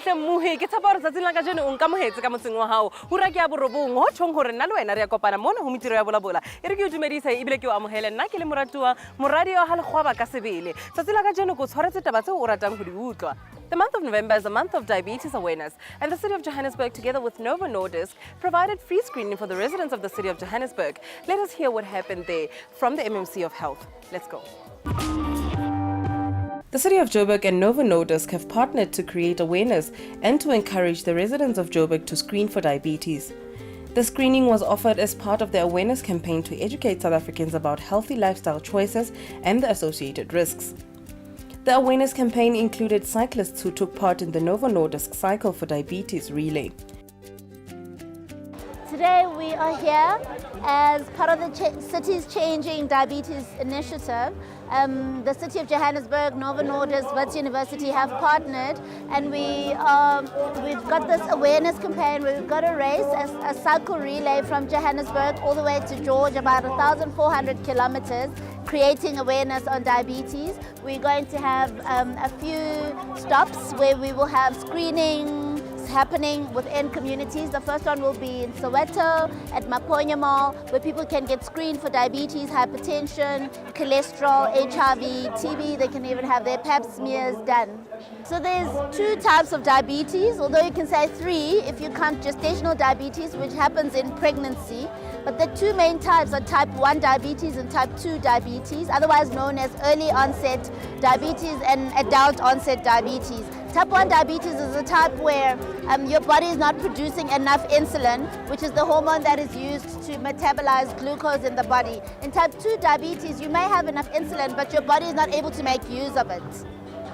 Hantle Muhi, ke tshepa hore tsatsing la kajeno o nkamohetse ka motseng wa hao. Hura ke ya borobong ho tjhong hore nna le wena re ya kopana mona ho Mintirho ya Vulavula. E re ke o dumedisa ebile ke o amohele nna ke le moratuwa moradi wa halekgwaba ka sebele. Tsatsing la kajeno ko tshwaretse taba tseo o ratang ho di utlwa. The month of November is a month of diabetes awareness, and the City of Johannesburg, together with Novo Nordisk, provided free screening for the residents of the City of Johannesburg. Let us hear what happened there from the MMC of Health. Let's go. The City of Joburg and Novo Nordisk have partnered to create awareness and to encourage the residents of Joburg to screen for diabetes. The screening was offered as part of the awareness campaign to educate South Africans about healthy lifestyle choices and the associated risks. The awareness campaign included cyclists who took part in the Novo Nordisk Cycle for Diabetes relay. Today we are here as part of the city's Changing Diabetes Initiative. The City of Johannesburg, Novo Nordisk, Wits University have partnered, and we've got this awareness campaign where we've got a race, a cycle relay from Johannesburg all the way to George, about 1,400 kilometers, creating awareness on diabetes. We're going to have a few stops where we will have screening happening within communities. The first one will be in Soweto at Maponya Mall, where people can get screened for diabetes, hypertension, cholesterol, HIV, TB. They can even have their pap smears done. So there's two types of diabetes, although you can say three if you count gestational diabetes, which happens in pregnancy. But the two main types are type 1 diabetes and type 2 diabetes, otherwise known as early onset diabetes and adult onset diabetes. Type 1 diabetes is a type where your body is not producing enough insulin, which is the hormone that is used to metabolize glucose in the body. In type 2 diabetes, you may have enough insulin, but your body is not able to make use of it.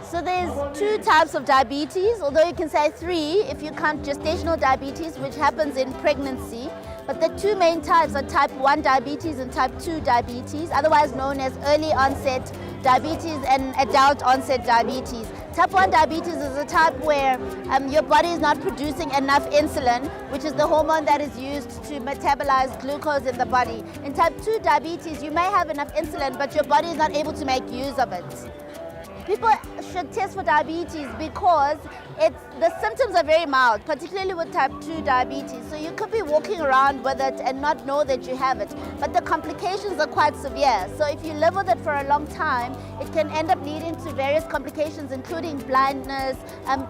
So there's two types of diabetes, although you can say three if you count gestational diabetes, which happens in pregnancy. But the two main types are type 1 diabetes and type 2 diabetes, otherwise known as early onset diabetes and adult onset diabetes. Type 1 diabetes is a type where your body is not producing enough insulin, which is the hormone that is used to metabolize glucose in the body. In type 2 diabetes, you may have enough insulin, but your body is not able to make use of it. People should test for diabetes because the symptoms are very mild, particularly with type 2 diabetes. So you could be walking around with it and not know that you have it, but the complications are quite severe. So if you live with it for a long time, it can end up leading to various complications, including blindness,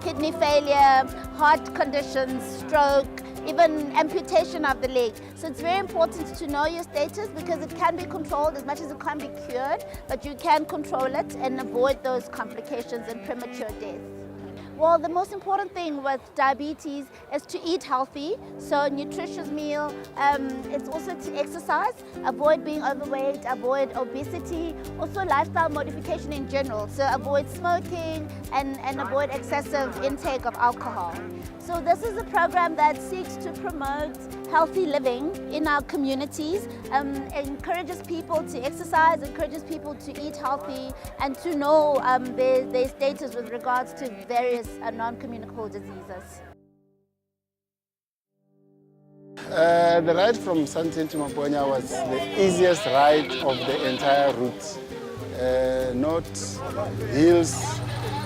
kidney failure, heart conditions, stroke, even amputation of the leg. So it's very important to know your status because it can be controlled as much as it can be cured, but you can control it and avoid those complications and premature death. Well, the most important thing with diabetes is to eat healthy, so nutritious meal. It's also to exercise, avoid being overweight, avoid obesity, also lifestyle modification in general, so avoid smoking and avoid excessive intake of alcohol. So this is a program that seeks to promote healthy living in our communities, encourages people to exercise, encourages people to eat healthy, and to know their status with regards to various non-communicable diseases. The ride from Sandton to Maponya was the easiest ride of the entire route. Not hills.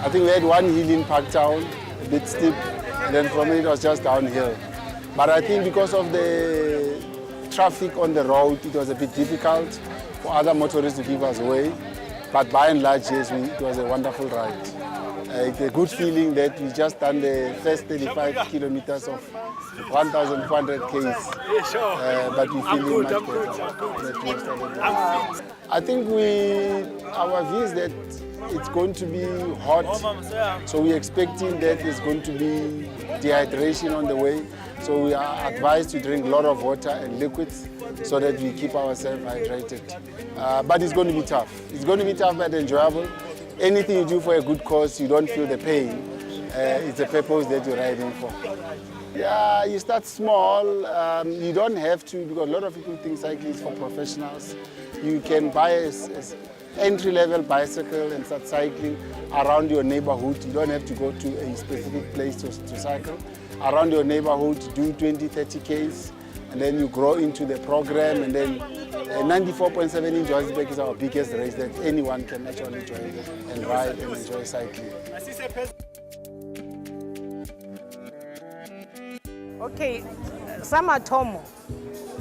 I think we had one hill in Parktown, a bit steep, and then from it was just downhill. But I think because of the traffic on the road, it was a bit difficult for other motorists to give us way. But by and large, yes, it was a wonderful ride. It's a good feeling that we just done the first 35 kilometers of 1,400 Ks. But we feel much better. I think our view is that it's going to be hot, so we're expecting that there's going to be dehydration on the way. So we are advised to drink a lot of water and liquids so that we keep ourselves hydrated. But it's going to be tough. It's going to be tough but enjoyable. Anything you do for a good cause, you don't feel the pain. It's a purpose that you're riding for. Yeah, you start small. You don't have to, because a lot of people think cycling is for professionals. You can buy an entry-level bicycle and start cycling around your neighborhood. You don't have to go to a specific place to cycle. Around your neighborhood, do 20, 30 Ks, and then you grow into the program, and then 94.7 in Johannesburg is our biggest race that anyone can actually join and ride and enjoy cycling. Okay, Samatomo,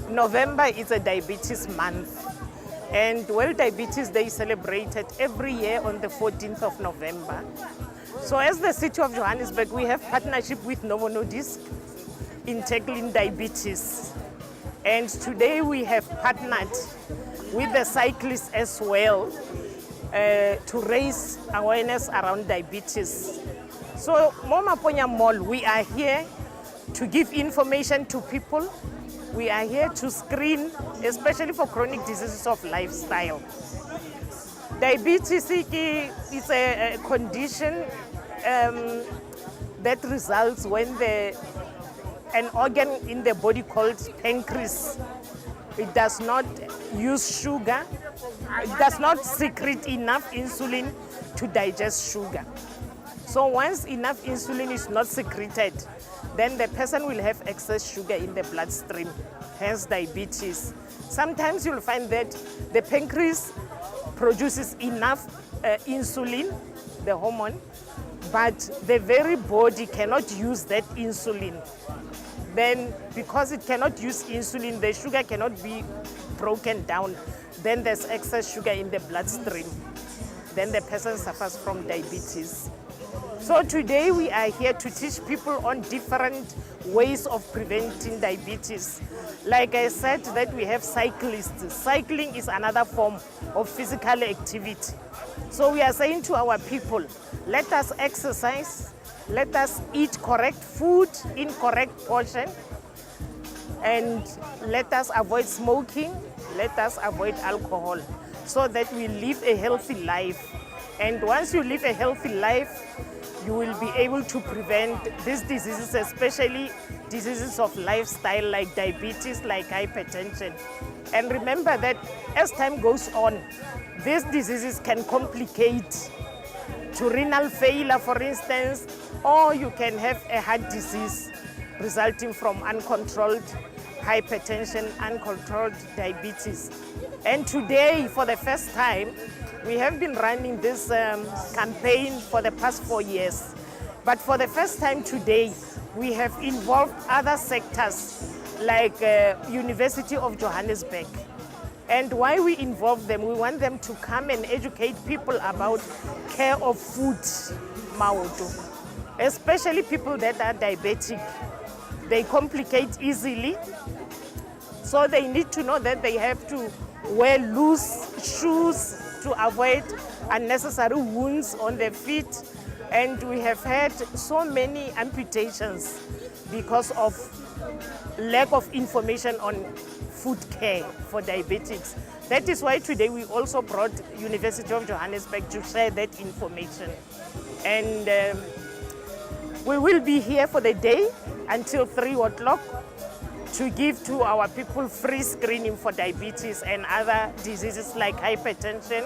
November is a diabetes month. And World Diabetes Day is celebrated every year on the 14th of November. So as the City of Johannesburg, we have partnership with Novo Nordisk in tackling diabetes. And today we have partnered with the cyclists as well to raise awareness around diabetes. So Moma Ponya Mall, we are here to give information to people. We are here to screen, especially for chronic diseases of lifestyle. Diabetes is a condition that results when an organ in the body called pancreas, it does not use sugar, it does not secrete enough insulin to digest sugar. So once enough insulin is not secreted, then the person will have excess sugar in the bloodstream, hence diabetes. Sometimes you'll find that the pancreas produces enough insulin, the hormone, but the very body cannot use that insulin. Then because it cannot use insulin, the sugar cannot be broken down. Then there's excess sugar in the bloodstream. Then the person suffers from diabetes. So today we are here to teach people on different ways of preventing diabetes. Like I said, that we have cyclists. Cycling is another form of physical activity. So we are saying to our people, let us exercise, let us eat correct food in correct portion, and let us avoid smoking, let us avoid alcohol, so that we live a healthy life. And once you live a healthy life, you will be able to prevent these diseases, especially diseases of lifestyle like diabetes, like hypertension. And remember that as time goes on, these diseases can complicate to renal failure, for instance, or you can have a heart disease resulting from uncontrolled hypertension, uncontrolled diabetes. And today, for the first time, we have been running this campaign for the past 4 years. But for the first time today, we have involved other sectors like University of Johannesburg. And why we involve them, we want them to come and educate people about care of food, Maoto. Especially people that are diabetic. They complicate easily. So they need to know that they have to wear loose shoes to avoid unnecessary wounds on their feet. And we have had so many amputations because of lack of information on food care for diabetics. That is why today we also brought University of Johannesburg to share that information. And we will be here for the day until 3 o'clock to give to our people free screening for diabetes and other diseases like hypertension.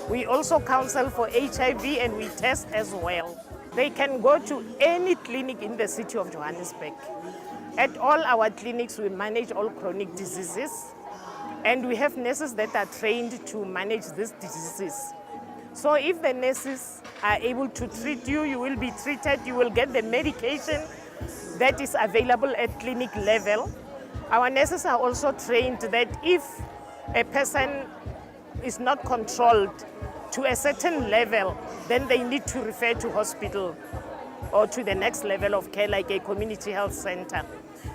We also counsel for HIV and we test as well. They can go to any clinic in the City of Johannesburg. At all our clinics, we manage all chronic diseases, and we have nurses that are trained to manage these diseases. So if the nurses are able to treat you, you will be treated, you will get the medication that is available at clinic level. Our nurses are also trained that if a person is not controlled to a certain level, then they need to refer to hospital or to the next level of care, like a community health center.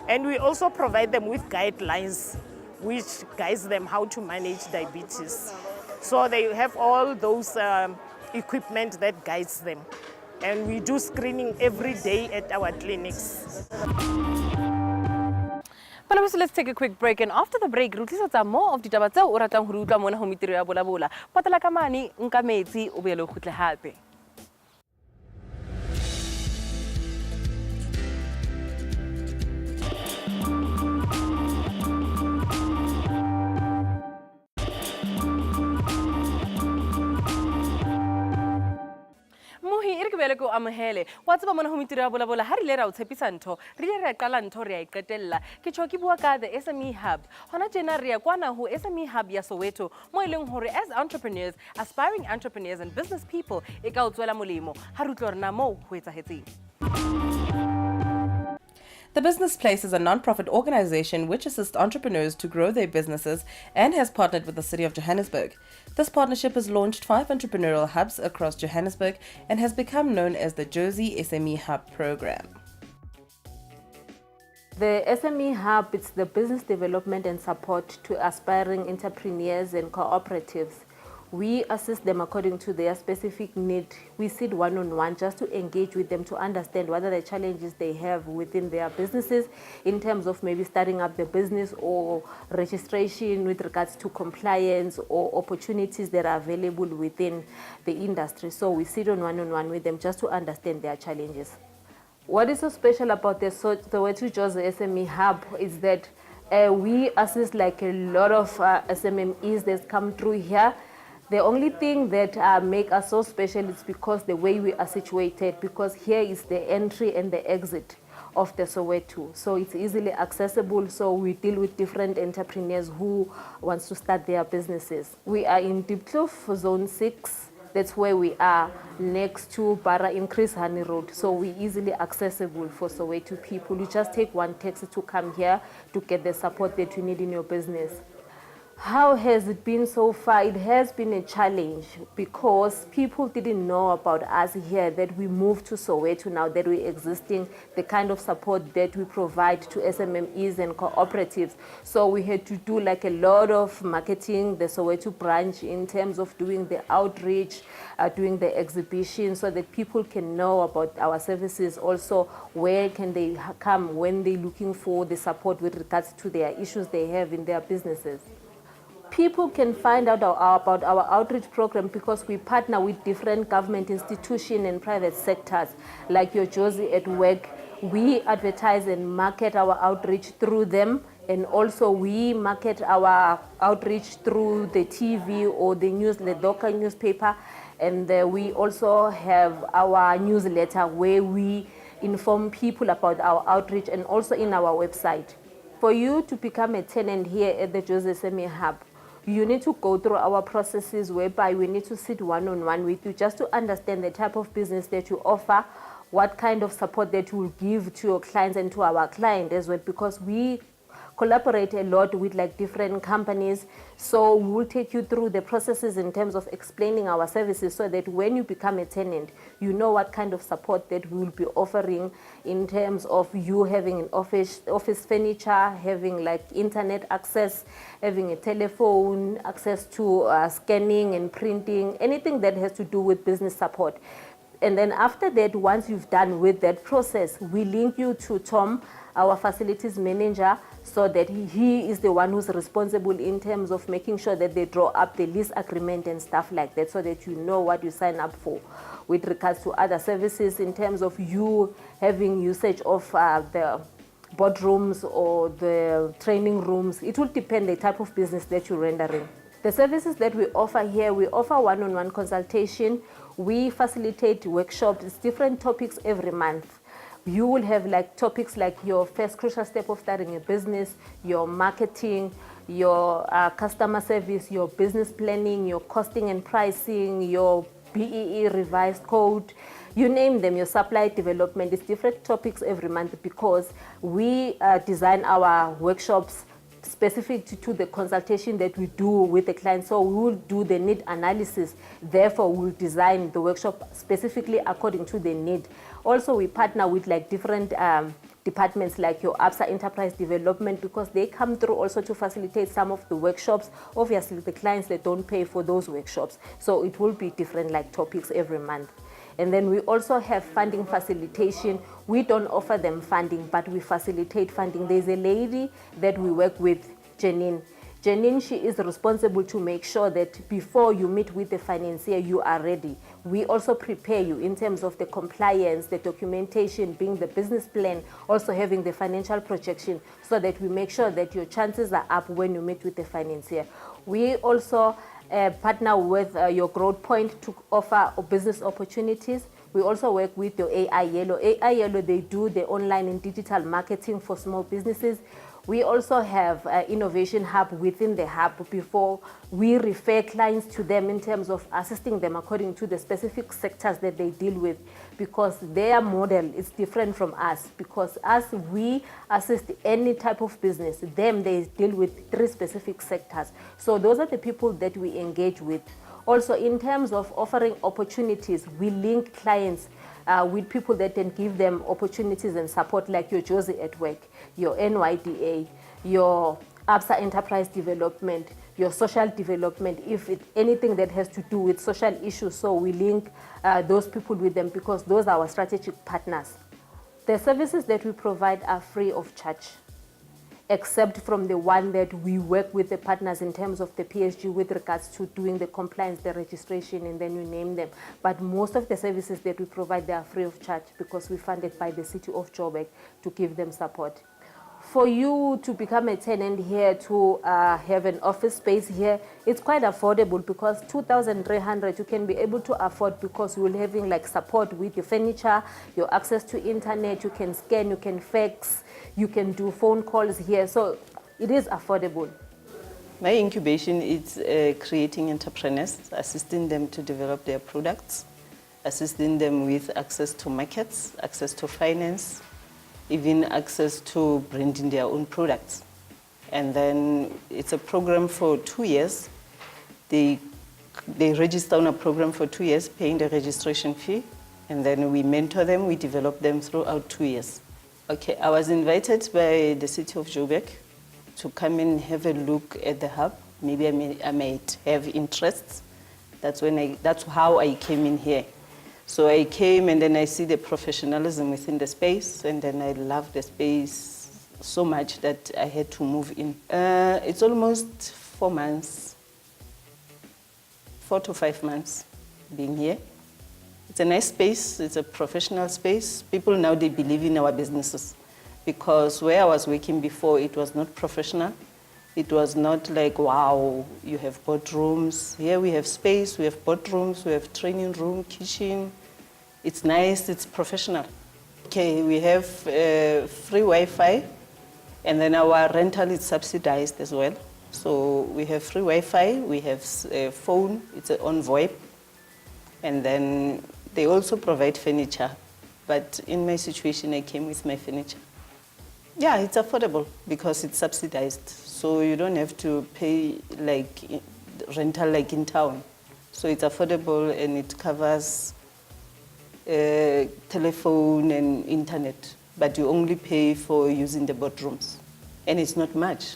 And we also provide them with guidelines which guides them how to manage diabetes. So they have all those equipment that guides them. And we do screening every day at our clinics. So let's take a quick break, and after the break, re tlisetsa more of ditaba tseo o ratang ho di utlwa mona ho Mintirho ya Vulavula. Patala ka mane nka metsi o boele o khutle hape. Ko amohele wa tseba mona ho Mintirho ya Vulavula ha re le ra o tshepisa ntho re ile ra qala ntho re a iqetella ke tjho ke bua ka the SME Hub hona tjena re ya kwana ho SME Hub ya Soweto mo eleng hore as entrepreneurs, aspiring entrepreneurs and business people e ka o tswela molemo ha re utlwa rena mo ho etsahetseng. The Business Place is a non-profit organization which assists entrepreneurs to grow their businesses and has partnered with the City of Johannesburg. This partnership has launched 5 entrepreneurial hubs across Johannesburg and has become known as the Soweto SME Hub program. The SME Hub is the business development and support to aspiring entrepreneurs and cooperatives. We assist them according to their specific need. We sit one-on-one just to engage with them to understand what are the challenges they have within their businesses in terms of maybe starting up the business or registration with regards to compliance or opportunities that are available within the industry. So we sit on one-on-one with them just to understand their challenges. What is so special about the Soweto SME Hub is that we assist like a lot of SMMEs that come through here. The only thing that make us so special is because the way we are situated, because here is the entry and the exit of the Soweto. So it's easily accessible, so we deal with different entrepreneurs who wants to start their businesses. We are in Diepkloof, Zone 6. That's where we are, next to Bara in Chris Honey Road. So we're easily accessible for Soweto people. You just take one taxi to come here to get the support that you need in your business. How has it been so far? It has been a challenge because people didn't know about us here, that we moved to Soweto now, that we're existing, the kind of support that we provide to SMMEs and cooperatives. So we had to do like a lot of marketing, the Soweto branch, in terms of doing the outreach, doing the exhibition, so that people can know about our services. Also, where can they come when they're looking for the support with regards to their issues they have in their businesses. People can find out about our outreach program because we partner with different government institutions and private sectors, like your Josie at Work. We advertise and market our outreach through them, and also we market our outreach through the TV or the local newspaper, and we also have our newsletter where we inform people about our outreach, and also in our website. For you to become a tenant here at the Soweto SME Hub, you need to go through our processes whereby we need to sit one-on-one with you just to understand the type of business that you offer, what kind of support that you will give to your clients and to our client as well, because we collaborate a lot with like different companies. So we'll take you through the processes in terms of explaining our services so that when you become a tenant, you know what kind of support that we'll be offering in terms of you having an office furniture, having like internet access, having a telephone, access to scanning and printing, anything that has to do with business support. And then after that, once you've done with that process, we link you to Tom, our facilities manager, so that he is the one who's responsible in terms of making sure that they draw up the lease agreement and stuff like that, so that you know what you sign up for with regards to other services in terms of you having usage of the boardrooms or the training rooms. It will depend the type of business that you're rendering. The services that we offer here, we offer one-on-one consultation. We facilitate workshops, different topics every month. You will have like topics like your first crucial step of starting a business, your marketing, your customer service, your business planning, your costing and pricing, your BEE revised code, you name them, your supply development. It's different topics every month because we design our workshops specific to the consultation that we do with the client. So we will do the need analysis. Therefore, we'll design the workshop specifically according to the need. Also, we partner with like different departments like your ABSA Enterprise Development, because they come through also to facilitate some of the workshops. Obviously, the clients, they don't pay for those workshops. So it will be different like topics every month. And then we also have funding facilitation. We don't offer them funding, but we facilitate funding. There's a lady that we work with, Janine. Janine, she is responsible to make sure that before you meet with the financier, you are ready. We also prepare you in terms of the compliance, the documentation, being the business plan, also having the financial projection, so that we make sure that your chances are up when you meet with the financier. We also partner with your Growth Point to offer business opportunities. We also work with your AI Yellow. AI Yellow, they do the online and digital marketing for small businesses. We also have an innovation hub within the hub before we refer clients to them in terms of assisting them according to the specific sectors that they deal with, because their model is different from us. Because as we assist any type of business, them, they deal with 3 specific sectors. So those are the people that we engage with. Also, in terms of offering opportunities, we link clients with people that can give them opportunities and support, like your Josie at Work, your NYDA, your ABSA Enterprise Development, your social development, if it's anything that has to do with social issues. So we link those people with them because those are our strategic partners. The services that we provide are free of charge, except from the one that we work with the partners in terms of the PSG with regards to doing the compliance, the registration, and then you name them. But most of the services that we provide, they are free of charge because we're funded by the City of Joburg to give them support. For you to become a tenant here, to have an office space here, it's quite affordable because 2,300 you can be able to afford because you're having like support with your furniture, your access to internet, you can scan, you can fax, you can do phone calls here, so it is affordable. My incubation is creating entrepreneurs, assisting them to develop their products, assisting them with access to markets, access to finance, even access to branding their own products. And then it's a program for 2 years. They register on a program for 2 years, paying the registration fee, and then we mentor them, we develop them throughout 2 years. Okay, I was invited by the City of Joburg to come and have a look at the hub. Maybe I might have interests. That's how I came in here. So I came and then I see the professionalism within the space, and then I love the space so much that I had to move in. It's almost 4 months, 4 to 5 months being here. It's a nice space, it's a professional space. People now, they believe in our businesses because where I was working before, it was not professional. It was not like, wow, you have boardrooms. Here we have space, we have boardrooms, we have training room, kitchen. It's nice, it's professional. Okay, we have free Wi-Fi, and then our rental is subsidized as well. So we have free Wi-Fi, we have a phone, it's on VoIP, and then they also provide furniture. But in my situation, I came with my furniture. Yeah, it's affordable because it's subsidized. So you don't have to pay like rental like in town. So it's affordable and it covers telephone and internet, but you only pay for using the boardrooms. And it's not much.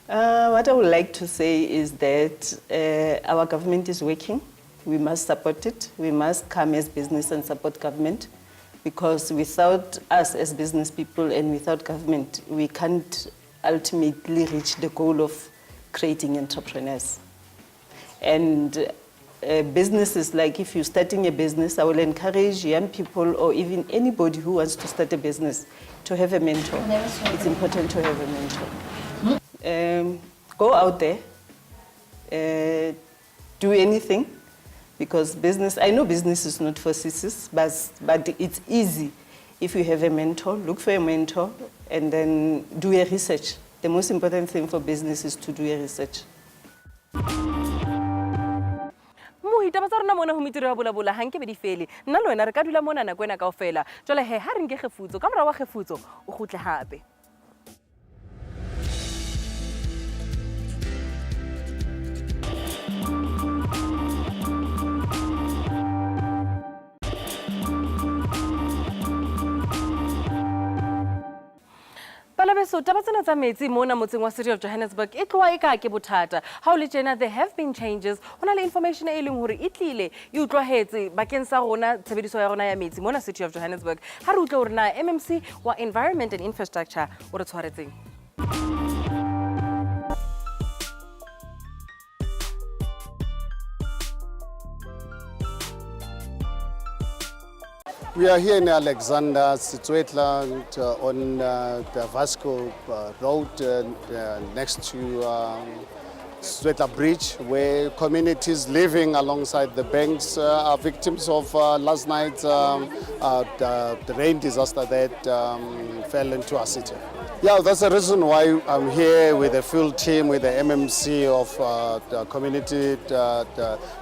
What I would like to say is that our government is working. We must support it. We must come as business and support government, because without us as business people and without government, we can't ultimately reach the goal of creating entrepreneurs. And businesses, like if you're starting a business, I will encourage young people or even anybody who wants to start a business to have a mentor. It's important to have a mentor. Go out there, do anything, because business, I know business is not for sissies, but it's easy. If you have a mentor, look for a mentor and then do a research. The most important thing for business is to do a research. Mohita ba tsa rona mona ho Mintirho ya Vulavula ha nke be di fele. Nna le wena re ka dula mona nako ena kaofela. Jwale he ha re nke kgefutso ka mora wa kgefutso o kgutle hape. So taba tsena tsa metsi mona motseng wa City of Johannesburg e tloa e ka ke bothata. Ha o le tjena, there have been changes. Hona le information e leng hore e tlile e utlwahetse bakeng sa rona tshebediso ya rona ya metsi mona City of Johannesburg. Ha re utlwa hore na MMC wa Environment and Infrastructure o re tshwaretseng. We are here in Alexandra, Setswetla, on the Vasco Road next to Setswetla Bridge, where communities living alongside the banks are victims of last night's the rain disaster that fell into our city. Yeah, that's the reason why I'm here with a full team, with the MMC of the community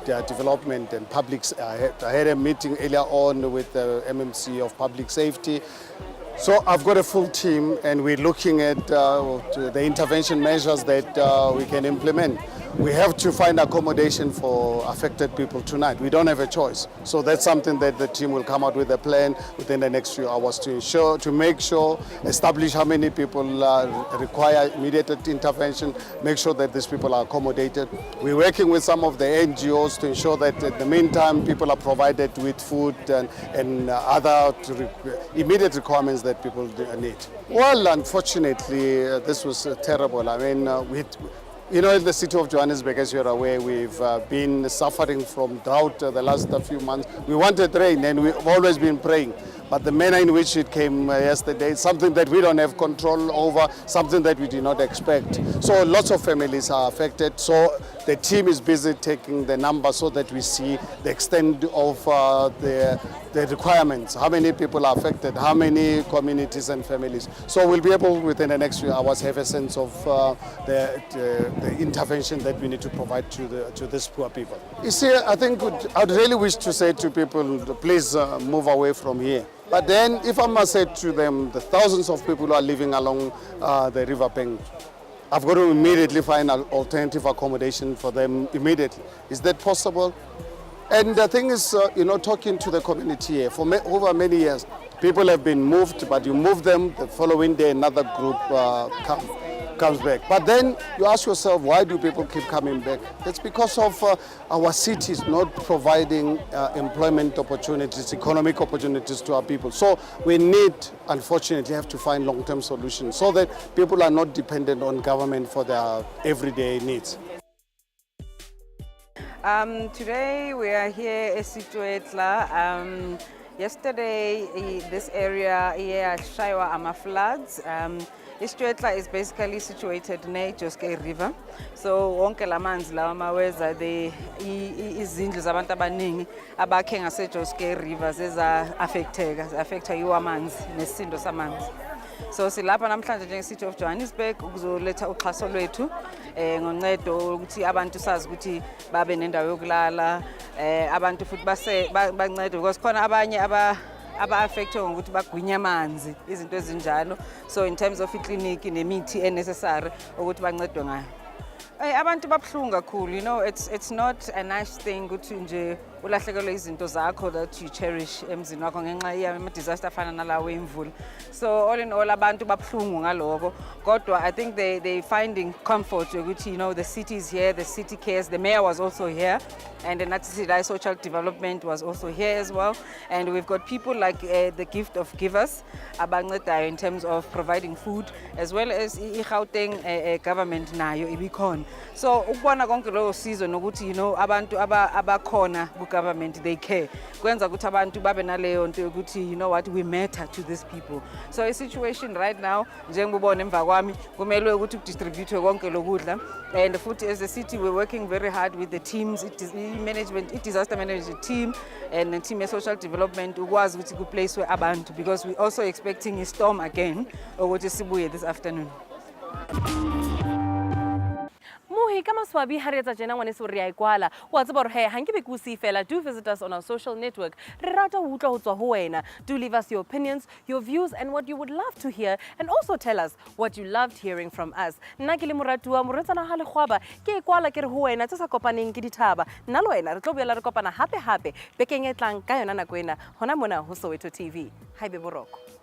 development and public. I had a meeting earlier on with the MMC of public safety. So I've got a full team, and we're looking at the intervention measures that we can implement. We have to find accommodation for affected people tonight. We don't have a choice. So that's something that the team will come out with a plan within the next few hours to make sure, establish how many people require immediate intervention, make sure that these people are accommodated. We're working with some of the NGOs to ensure that in the meantime people are provided with food and other immediate requirements that people need. Well, unfortunately, this was terrible. I mean, you know, in the city of Johannesburg, as you're aware, we've been suffering from drought the last few months. We wanted rain, and we've always been praying. But the manner in which it came yesterday is something that we don't have control over, something that we did not expect. So lots of families are affected. So the team is busy taking the numbers so that we see the extent of the requirements, how many people are affected, how many communities and families. So we'll be able, within the next few hours, have a sense of the intervention that we need to provide to these poor people. You see, I think I'd really wish to say to people, please move away from here. But then, if I must say to them, the thousands of people who are living along the riverbank, I've got to immediately find an alternative accommodation for them immediately. Is that possible? And the thing is, you know, talking to the community here, for over many years, people have been moved, but you move them, the following day another group comes back. But then you ask yourself, why do people keep coming back? It's because of our cities not providing employment opportunities, economic opportunities to our people. So we need, unfortunately, have to find long-term solutions so that people are not dependent on government for their everyday needs. Today we are here at Setswetla. Yesterday, this area here at Shaiwa Ama floods. Setswetla is basically situated near Joske River. So wonke lamanzi lawa maweza izindlu zabantu abaningi abakhe ngase Joske River zeza affecta yiwo amanzi nesisindo samanzi. So silapha namhlanje njenge City of Johannesburg ukuzoletha uxhaso lwethu ngoncedo ukuthi abantu sazi ukuthi babe nendawo yokulala abantu futhi bancede because khona abanye aba-affected ngokuthi bagwinya amanzi izinto ezinjalo. So in terms of clinic nemithi necessary ukuthi bancedwe ngayo. Abantu babhlungu kakhulu, you know, it's not a nice thing ukuthi nje ulahlekelwe izinto zakho that you cherish emzini wakho ngenxa yama disaster afana nalawo emvula. So all in all abantu babhlungu ngaloko, kodwa I think they finding comfort ukuthi, you know, the city is here, the city cares. The mayor was also here, and the Nazi social development was also here as well, and we've got people like the gift of givers abancedayo in terms of providing food, as well as i-Gauteng government nayo ibikhona. So ukubona konke lo sizo nokuthi, you know, abantu abakhona government, they care. Kwenza ukuthi abantu babe naleyo nto ukuthi, you know what, we matter to these people. So a situation right now njengibona emva kwami kumele ukuthi kudistribute konke lokudla, and futhi as a city we're working very hard with the teams, disaster management team and the team of social development ukwazi ukuthi ku place where abantu, because we also expecting a storm again ukuthi sibuye this afternoon. Kama swabi harietsa jena ngwaneso re a ikwala wa tseba re ha nke be ku se fela. Do visit us on our social network. Re rata ho utlwa ho tswa ho wena. Do leave us your opinions, your views, and what you would love to hear, and also tell us what you loved hearing from us. Nna ke le moratuwa moretsana ha le khwaba ke ikwala ke re ho wena tsa sa kopaneng ke dithaba. Nna le wena re tlo boela re kopana hape bekeng e tlang ka yona nako ena hona mona ho Soweto TV. Haebe boroko.